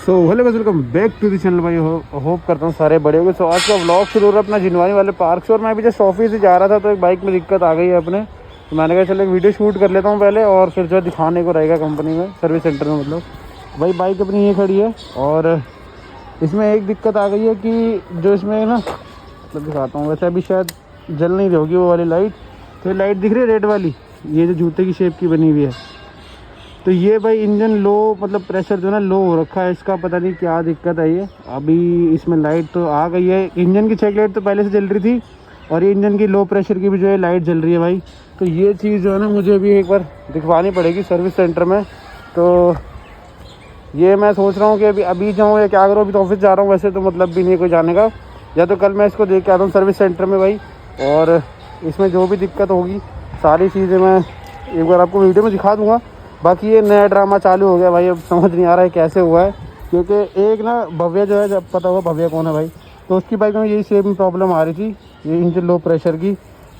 So hello guys, welcome back to the channel भाई। Hope करता हूँ सारे बड़े होंगे। सो आज का व्लॉग शुरू हो रहा है अपना जिनवानी वाले पार्क से। और मैं अभी जस्ट ऑफिस से जा रहा था तो एक बाइक में दिक्कत आ गई है अपने, तो मैंने कहा चलो एक वीडियो शूट कर लेता हूँ पहले और फिर जो दिखाने को रहेगा कंपनी में, सर्विस सेंटर में। मतलब भाई बाइक अपनी ये खड़ी है और इसमें एक दिक्कत आ गई है कि जो इसमें ना, मतलब दिखाता हूँ, वैसे अभी शायद जल नहीं रही होगी वो वाली लाइट। तो ये लाइट दिख रही है रेड वाली, ये जो जूते की शेप की बनी हुई है, तो ये भाई इंजन लो, मतलब प्रेशर जो है ना लो हो रखा है इसका। पता नहीं क्या दिक्कत है ये। अभी इसमें लाइट तो आ गई है, इंजन की चेक लाइट तो पहले से जल रही थी और ये इंजन की लो प्रेशर की भी जो है लाइट जल रही है भाई। तो ये चीज़ जो है ना मुझे अभी एक बार दिखवानी पड़ेगी सर्विस सेंटर में। तो ये मैं सोच रहा हूँ कि अभी जाऊँ या क्या करूँ। अभी तो ऑफिस जा रहा हूँ, वैसे तो मतलब भी नहीं है कोई जाने का, या तो कल मैं इसको देख के आता हूँ सर्विस सेंटर में भाई। और इसमें जो भी दिक्कत होगी सारी चीज़ें मैं एक बार आपको वीडियो में दिखा दूँगा। बाकी ये नया ड्रामा चालू हो गया भाई, अब समझ नहीं आ रहा है कैसे हुआ है। क्योंकि एक ना भव्य जो है, जब पता होगा भव्य कौन है भाई, तो उसकी बाइक में यही सेम प्रॉब्लम आ रही थी, ये इंजन लो प्रेशर की।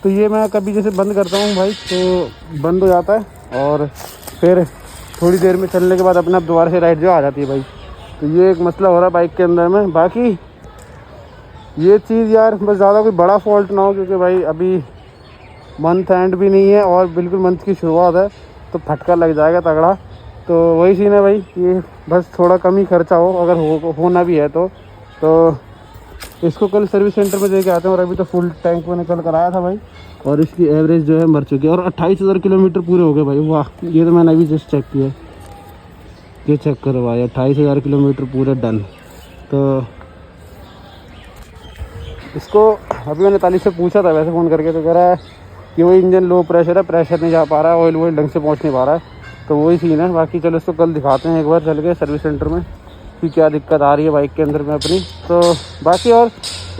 तो ये मैं कभी जैसे बंद करता हूँ भाई तो बंद हो जाता है और फिर थोड़ी देर में चलने के बाद अपने आप दोबारा से लाइट जो आ जाती है भाई। तो ये एक मसला हो रहा है बाइक के अंदर में। बाकी ये चीज़ यार बस ज़्यादा कोई बड़ा फॉल्ट ना हो, क्योंकि भाई अभी मंथ एंड भी नहीं है और बिल्कुल मंथ की शुरुआत है, तो फटका लग जाएगा तगड़ा। तो वही सीन है भाई, ये बस थोड़ा कम ही खर्चा हो, अगर होना भी है तो इसको कल सर्विस सेंटर में देके आते हैं। और अभी तो फुल टैंक मैंने कल कराया था भाई, और इसकी एवरेज जो है मर चुकी है। और 28,000 किलोमीटर पूरे हो गए भाई, वाह। ये तो मैंने अभी जस्ट चेक किया, ये चेक करो भाई, 28,000 किलोमीटर पूरे डन। तो इसको अभी मैंने ताली से पूछा था वैसे फ़ोन करके, तो कह रहा है कि वो इंजन लो प्रेशर है, प्रेशर नहीं जा पा रहा है, ऑयल ढंग से पहुंच नहीं पा रहा है। तो वही सीन है। बाकी चलो इसको कल दिखाते हैं एक बार चल के सर्विस सेंटर में कि क्या दिक्कत आ रही है बाइक के अंदर में अपनी। तो बाकी और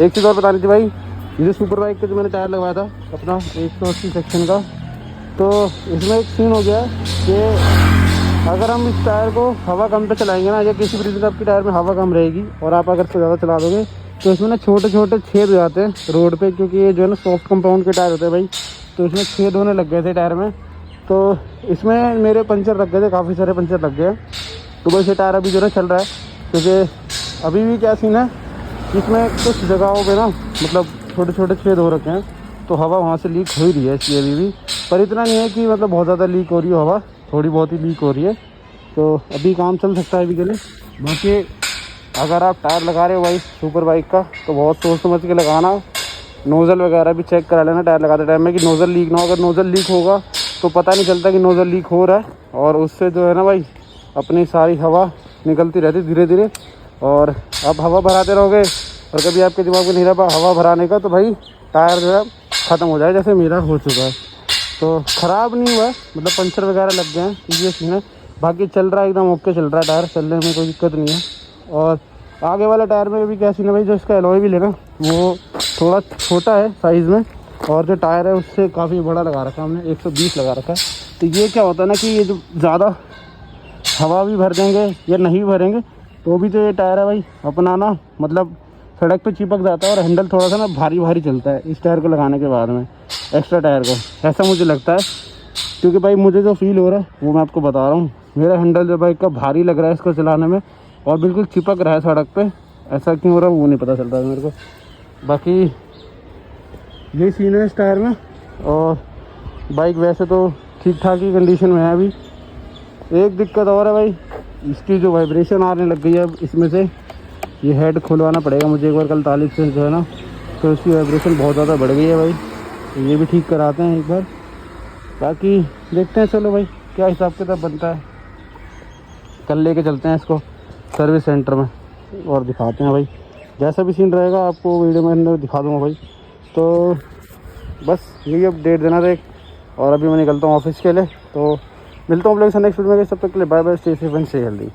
एक चीज़ और बतानी थी भाई, ये जो सुपर बाइक का जो मैंने टायर लगवाया था अपना 180 सेक्शन का, तो इसमें एक सीन हो गया कि अगर हम इस टायर को हवा कम पे चलाएंगे ना, या किसी भी रीज़न आपकी टायर में हवा कम रहेगी और आप अगर ज़्यादा चला दोगे तो इसमें ना छोटे छोटे छेद हो जाते हैं रोड पे। क्योंकि ये जो है ना सॉफ्ट कंपाउंड के टायर होते हैं भाई, तो इसमें छेद होने लग गए थे टायर में। तो इसमें मेरे पंचर लग गए थे, काफ़ी सारे पंचर लग गए। तो वैसे टायर अभी जो है चल रहा है, क्योंकि अभी भी क्या सीन है, इसमें कुछ जगहों पे ना मतलब छोटे छोटे छेद हो रखे हैं, तो हवा वहाँ से लीक हो ही रही है इसलिए अभी भी। पर इतना नहीं है कि मतलब बहुत ज़्यादा लीक हो रही हो हवा, थोड़ी बहुत ही लीक हो रही है। तो अभी काम चल सकता है अभी के लिए। बाकी अगर आप टायर लगा रहे हो भाई सुपर बाइक का, तो बहुत सोच समझ के लगाना। नोज़ल वगैरह भी चेक करा लेना टायर लगाते टाइम में कि नोज़ल लीक ना हो। अगर नोज़ल लीक होगा तो पता नहीं चलता कि नोज़ल लीक हो रहा है, और उससे जो है ना भाई अपनी सारी हवा निकलती रहती धीरे धीरे। और आप हवा भराते रहोगे और कभी आपके दिमाग में नहीं रहा हवा भराने का, तो भाई टायर जो है ख़त्म हो जाए, जैसे मेरा हो चुका है। तो ख़राब नहीं हुआ है, मतलब पंचर वगैरह लग गए हैं, ये सीन है। बाकी चल रहा है एकदम ओके, चल रहा है टायर, चलने में कोई दिक्कत नहीं है। और आगे वाला टायर में भी क्या सीन है भाई, जो इसका एलॉय भी लेना वो थोड़ा छोटा है साइज़ में, और जो टायर है उससे काफ़ी बड़ा लगा रखा है हमने, 120 लगा रखा है। तो ये क्या होता है ना कि ये जो ज़्यादा हवा भी भर देंगे या नहीं भरेंगे तो भी जो ये टायर है भाई अपना ना, मतलब सड़क पे चिपक जाता है और हैंडल थोड़ा सा ना भारी भारी चलता है इस टायर को लगाने के बाद में, एक्स्ट्रा टायर को, ऐसा मुझे लगता है। क्योंकि भाई मुझे जो फील हो रहा है वो मैं आपको बता रहा हूँ, मेरा हैंडल जो बाइक का भारी लग रहा है इसको चलाने में, और बिल्कुल चिपक रहा है सड़क पे। ऐसा क्यों हो रहा है वो नहीं पता चलता है मेरे को। बाकी यही सीन है इस टायर में। और बाइक वैसे तो ठीक ठाक ही कंडीशन में है अभी। एक दिक्कत और है भाई, इसकी जो वाइब्रेशन आने लग गई है अब इसमें से, ये हेड खुलवाना पड़ेगा मुझे एक बार कल तालिब से जो है ना, तो इसकी वाइब्रेशन बहुत ज़्यादा बढ़ गई है भाई। तो ये भी ठीक कराते हैं एक बार। बाकी देखते हैं, चलो भाई क्या हिसाब किताब बनता है, कल लेके चलते हैं इसको सर्विस सेंटर में और दिखाते हैं भाई। जैसा भी सीन रहेगा आपको वीडियो में अंदर दिखा दूँगा भाई। तो बस यही अपडेट देना था एक, और अभी मैं निकलता हूँ ऑफिस के लिए। तो मिलता हूँ आप लोगों से नेक्स्ट वीडियो में। तब तक के लिए bye bye, stay safe and stay healthy.